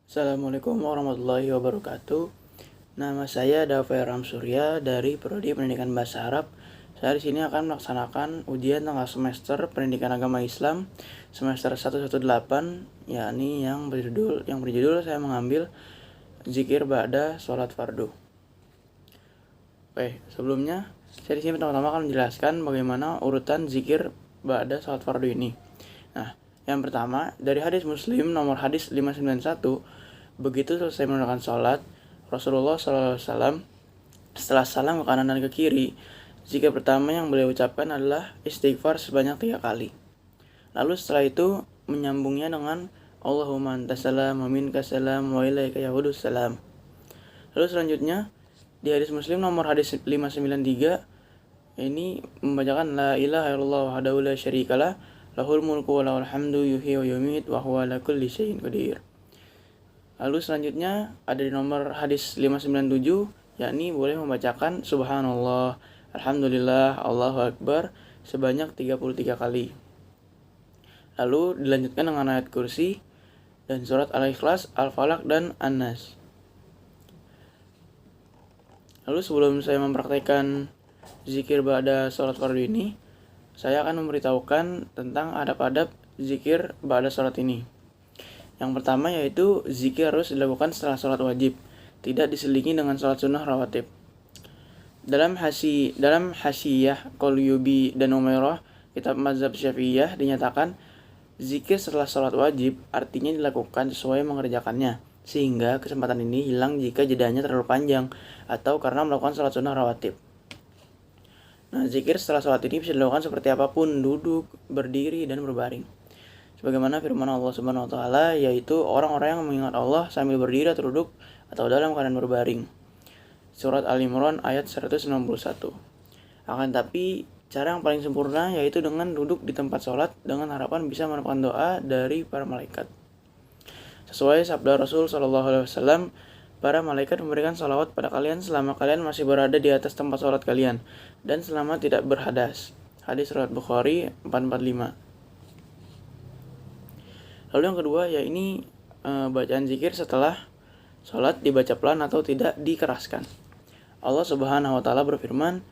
Assalamualaikum warahmatullahi wabarakatuh. Nama saya Dava Ramsurya dari Prodi Pendidikan Bahasa Arab. Saya di sini akan melaksanakan ujian tengah semester Pendidikan Agama Islam semester 118, yakni yang berjudul saya mengambil zikir ba'da sholat fardu. Oke, sebelumnya saya di sini pertama-tama akan menjelaskan bagaimana urutan zikir ba'da sholat fardu ini. Nah, yang pertama dari hadis Muslim nomor hadis 591, begitu selesai menunaikan sholat, Rasulullah SAW setelah salam ke kanan dan ke kiri, zikir pertama yang beliau ucapkan adalah istighfar sebanyak 3 kali. Lalu setelah itu menyambungnya dengan Allahumma antas salam wa minkas salam wa ilaika ya'udus salam. Lalu selanjutnya di hadis Muslim nomor hadis 593 ini membacakan la ilaha illallah wahdahu la syarikalah lahul mulku wa lahul hamdu yuhyi wa yumiit wa huwa ala kulli syai'in qadir. Lalu selanjutnya ada di nomor hadis 597, yakni boleh membacakan subhanallah, alhamdulillah, Allahu akbar sebanyak 33 kali. Lalu dilanjutkan dengan ayat kursi dan surat Al-Ikhlas, Al-Falaq, dan An-Nas. Lalu sebelum saya mempraktekkan zikir ba'da sholat fardu ini, saya akan memberitahukan tentang adab-adab zikir ba'da sholat ini. Yang pertama yaitu zikir harus dilakukan setelah sholat wajib, tidak diselingi dengan sholat sunnah rawatib. Dalam Hasiyah Qalyubi dan Umairah, kitab mazhab Syafi'iyah, dinyatakan zikir setelah sholat wajib artinya dilakukan sesuai mengerjakannya, sehingga kesempatan ini hilang jika jedanya terlalu panjang atau karena melakukan sholat sunnah rawatib. Nah, zikir setelah sholat ini bisa dilakukan seperti apapun, duduk, berdiri, dan berbaring. Sebagaimana firman Allah Subhanahu wa taala, yaitu orang-orang yang mengingat Allah sambil berdiri atau duduk atau dalam keadaan berbaring. Surat Al-Imran ayat 191. Akan tapi cara yang paling sempurna yaitu dengan duduk di tempat sholat dengan harapan bisa mendapatkan doa dari para malaikat. Sesuai sabda Rasul SAW, para malaikat memberikan salawat pada kalian selama kalian masih berada di atas tempat sholat kalian dan selama tidak berhadas. Hadis riwayat Bukhari 445. Lalu yang kedua yaitu bacaan zikir setelah sholat dibaca pelan atau tidak dikeraskan. Allah Subhanahu wa taala berfirman,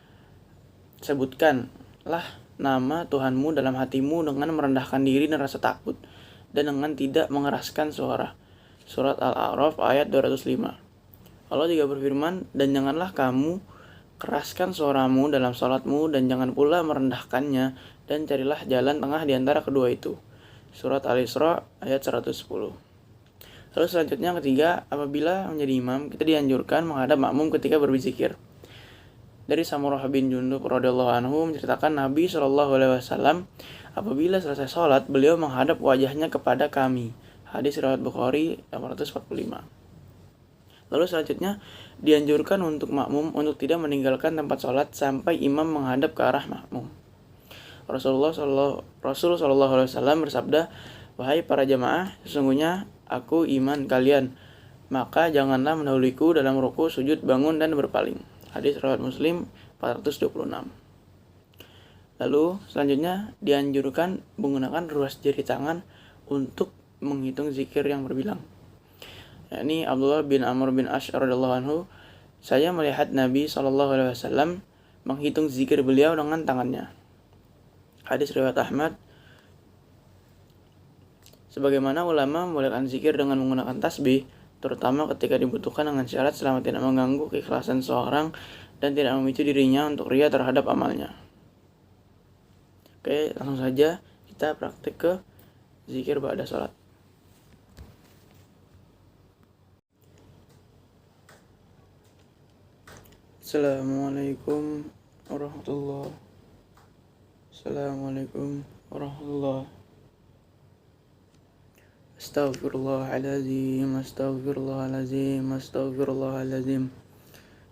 sebutkanlah nama Tuhanmu dalam hatimu dengan merendahkan diri dan rasa takut dan dengan tidak mengeraskan suara. Surat Al-A'raf ayat 205. Allah juga berfirman, dan janganlah kamu keraskan suaramu dalam sholatmu dan jangan pula merendahkannya, dan carilah jalan tengah di antara kedua itu. Surat Al-Isra ayat 110. Lalu selanjutnya yang ketiga, apabila menjadi imam, kita dianjurkan menghadap makmum ketika berzikir. Dari Samurah bin Jundub radhiyallahu anhu menceritakan Nabi SAW apabila selesai sholat, beliau menghadap wajahnya kepada kami. Hadis riwayat Bukhari 845. Lalu selanjutnya dianjurkan untuk makmum untuk tidak meninggalkan tempat sholat sampai imam menghadap ke arah makmum. Rasul Shallallahu Alaihi Wasallam bersabda, wahai para jamaah, sesungguhnya aku iman kalian, maka janganlah mendahuluiku dalam ruku, sujud, bangun, dan berpaling. Hadis riwayat Muslim 426. Lalu selanjutnya dianjurkan menggunakan ruas jari tangan untuk menghitung zikir yang berbilang. Yakni Abdullah bin Amr bin Ash radhiyallahu anhu, saya melihat Nabi SAW menghitung zikir beliau dengan tangannya. Hadis riwayat Ahmad. Sebagaimana ulama membolehkan zikir dengan menggunakan tasbih, terutama ketika dibutuhkan dengan syarat selama tidak mengganggu keikhlasan seorang dan tidak memicu dirinya untuk riya terhadap amalnya. Oke, langsung saja kita praktik ke zikir ba'da sholat. Assalamualaikum warahmatullahi Assalamualaikum warahmatullahi Astaghfirullahaladzim, astaghfirullahaladzim, astaghfirullahaladzim.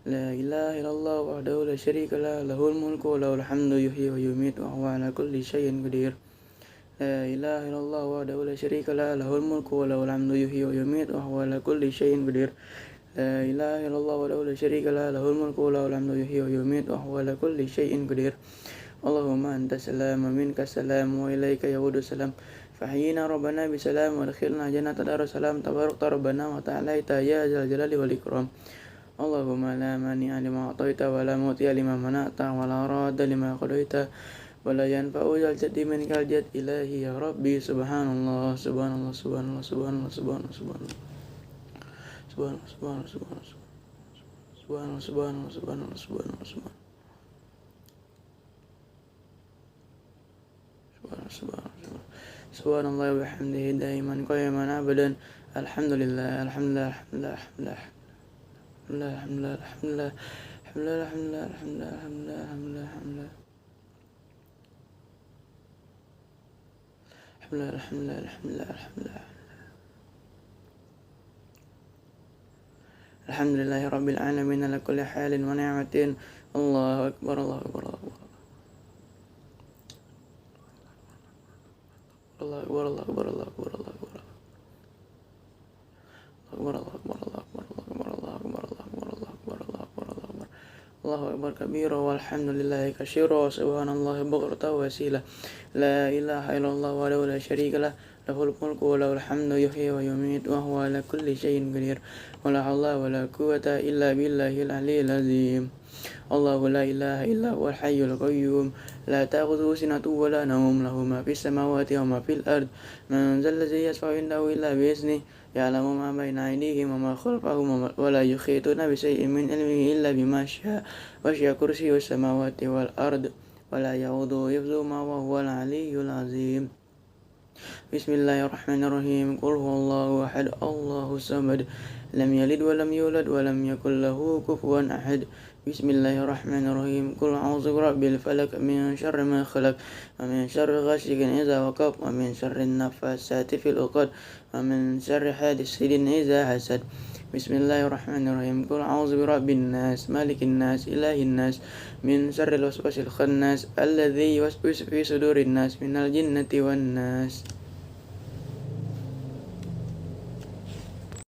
La ilaha illallah wahdahu la syarikalah, lahul mulku wa lahul hamdu yuhyi wa yumiit wa huwa ala kulli syai'in qadir. La ilaha illallah wahdahu la syarikalah, lahul mulku wa lahul hamdu yuhyi wa yumiit wa huwa ala kulli syai'in qadir. La ilaha illallah wahdahu la syarikalah, lahul mulku wa lahul hamdu yuhyi wa yumiit wa huwa ala kulli syai'in qadir. Allahumma antas salam wa minkas salam wa ilaika ya'udus salam. فحيينا ربنا بسلام وادخلنا جنة دار السلام تبارك ربنا وتعاليت يا ذا الجلال والإكرام. اللهم لا مانع لما أعطيت ولا معطي لما منعت ولا راد لما قضيت ولا ينفع ذا الجد منك الجد إلهي يا ربي. سبحان الله سبحان الله سبحان الله سبحان الله سبحان الله سبحان الله سبحان الله سبحان الله سبحان الله سبحان الله سبحان الله سبحان الله سبحان الله سبحان سبحان الله وبحمده دائما قائما أبدا. الحمد لله الحمد لله الحمد لله الحمد لله الحمد لله الحمد لله الحمد لله الحمد لله الحمد لله الحمد لله الحمد لله الحمد لله الحمد لله الحمد لله رب العالمين على كل حال ونعمة. الله أكبر الله أكبر الله أكبر الله أكبر الله أكبر الله أكبر الله أكبر الله أكبر الله أكبر الله أكبر الله أكبر الله أكبر الله أكبر الله أكبر الله أكبر كبيرا والحمد لله كثيرا سبحان الله بكرة وأصيلا لا إله إلا الله وحده لا شريك له له الملك وله الحمد يحيي ويميت وهو على كل شيء قدير ولا حول ولا قوة إلا بالله العلي العظيم. الله لا إله إلا هو الحي القيوم لا تأخذه سنة ولا نوم له ما في السماوات وما في الأرض من ذا الذي يشفع عنده إلا بإذنه يعلم ما بين أيديهم وما خلفهم ولا يحيطون بشيء من علمه إلا بما شاء وسع كرسيه السماوات والأرض ولا يعوده حفظهما وهو العلي العظيم. بسم الله الرحمن الرحيم. قل هو الله أحد الله الصمد لم يلد ولم يولد ولم يكن له كفوا أحد. بسم الله الرحمن الرحيم. قل أعوذ برب الفلق من شر ما خلق ومن شر غاسق إذا وقب ومن شر النفاثات في العقد ومن شر حاسد إذا حسد. بسم الله الرحمن الرحيم. قل أعوذ برب الناس مالك الناس إله الناس من شر الوسواس الخناس الذي يوسوس في صدور الناس من الجنة والناس.